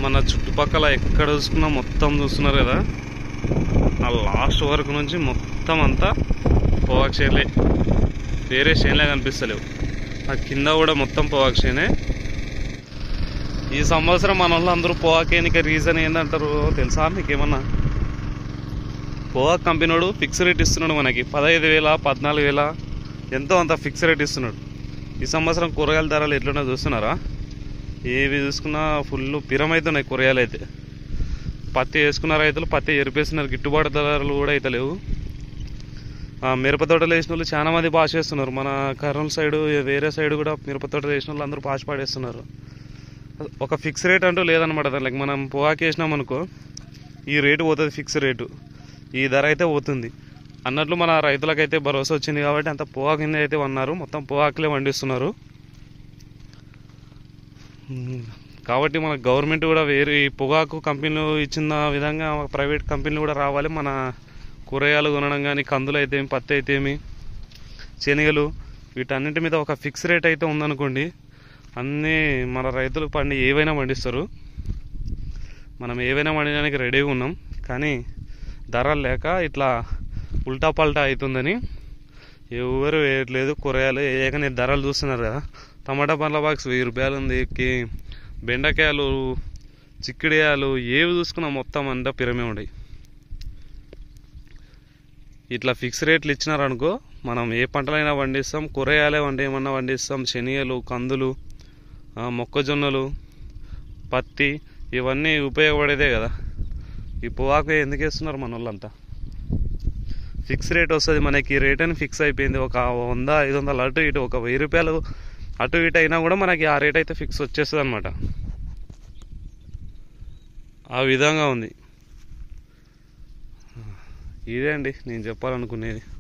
మన చుట్టుపక్కల ఎక్కడ చూసుకున్నా మొత్తం చూస్తున్నారు కదా, ఆ లాస్ట్ వరకు నుంచి మొత్తం అంతా పొగాకు చేనులే, వేరే చేనులే కనిపిస్తలేవు. ఆ కింద కూడా మొత్తం పొగాకు చేనే. ఈ సంవత్సరం మన వాళ్ళు అందరూ పొగాకేనికి రీజన్ ఏంటంటారు తెలుసా మీకేమన్నా? పొగాకు కంపెనీడు ఫిక్స్ రేట్ ఇస్తున్నాడు మనకి 15,000 14,000 ఎంతో అంత ఫిక్స్ రేట్ ఇస్తున్నాడు. ఈ సంవత్సరం కూరగాయల ధరలు ఎట్లున్నా చూస్తున్నారా? ఏవి చూసుకున్నా ఫుల్ పిరమైతున్నాయి కూరగాయలు అయితే. పత్తి వేసుకున్న రైతులు పత్తి ఎరిపేస్తున్నారు, గిట్టుబాటు ధరలు కూడా అయితే లేవు. మిరప తోటలు వేసిన వాళ్ళు చాలా మంది పాస్ చేస్తున్నారు. మన కర్నూలు సైడు వేరే సైడ్ కూడా మిరప తోటలు వేసిన వాళ్ళు అందరూ పాస్ పాడేస్తున్నారు. ఒక ఫిక్స్ రేట్ అంటూ లేదనమాట దానికి. మనం పొగాకు వేసినాం అనుకో, ఈ రేటు పోతుంది, ఫిక్స్ రేటు, ఈ ధర అయితే పోతుంది అన్నట్లు మన రైతులకైతే భరోసా వచ్చింది. కాబట్టి అంత పొగాకు కింద అయితే వన్నారు, మొత్తం పొగాకులే పండిస్తున్నారు. కాబట్టి మన గవర్నమెంట్ కూడా వేరే పొగాకు కంపెనీలు ఇచ్చిన విధంగా ప్రైవేట్ కంపెనీలు కూడా రావాలి. మన కూరగాయలు కొనడం కానీ, కందులు అయితే ఏమి, పత్తి అయితే ఏమి, శనగలు, వీటన్నింటి మీద ఒక ఫిక్స్ రేట్ అయితే ఉందనుకోండి, అన్నీ మన రైతులు ఏవైనా పండిస్తారు. మనం ఏవైనా పండించడానికి రెడీగా ఉన్నాం. కానీ ధరలు లేక ఇట్లా ఉల్టా పల్టా అవుతుందని ఎవరు వేయట్లేదు. కూరగాయలు ఏకనే ధరలు చూస్తున్నారు కదా. టమాటా పండ్ల బాక్స్ 1000 రూపాయలు ఉంది, బెండకాయలు, చిక్కుడుకాయలు, ఏవి చూసుకున్నా మొత్తం అంతా పిరమే ఉన్నాయి. ఇట్లా ఫిక్స్ రేట్లు ఇచ్చినారనుకో, మనం ఏ పంటలైనా పండిస్తాం, కూరగాయలే ఏమన్నా పండిస్తాం, శనగలు, కందులు, మొక్కజొన్నలు, పత్తి, ఇవన్నీ ఉపయోగపడేదే కదా. ఈ పొగాకు ఎందుకు వేస్తున్నారు మన వాళ్ళంతా? ఫిక్స్ రేట్ వస్తుంది మనకి, రేట్ అని ఫిక్స్ అయిపోయింది. ఒక 100-500 అటు ఇటు, ఒక 1000 రూపాయలు అటు ఇటు అయినా కూడా మనకి ఆ రేట్ అయితే ఫిక్స్ వచ్చేస్తుంది అనమాట. ఆ విధంగా ఉంది. ఇదే అండి నేను చెప్పాలనుకునేది.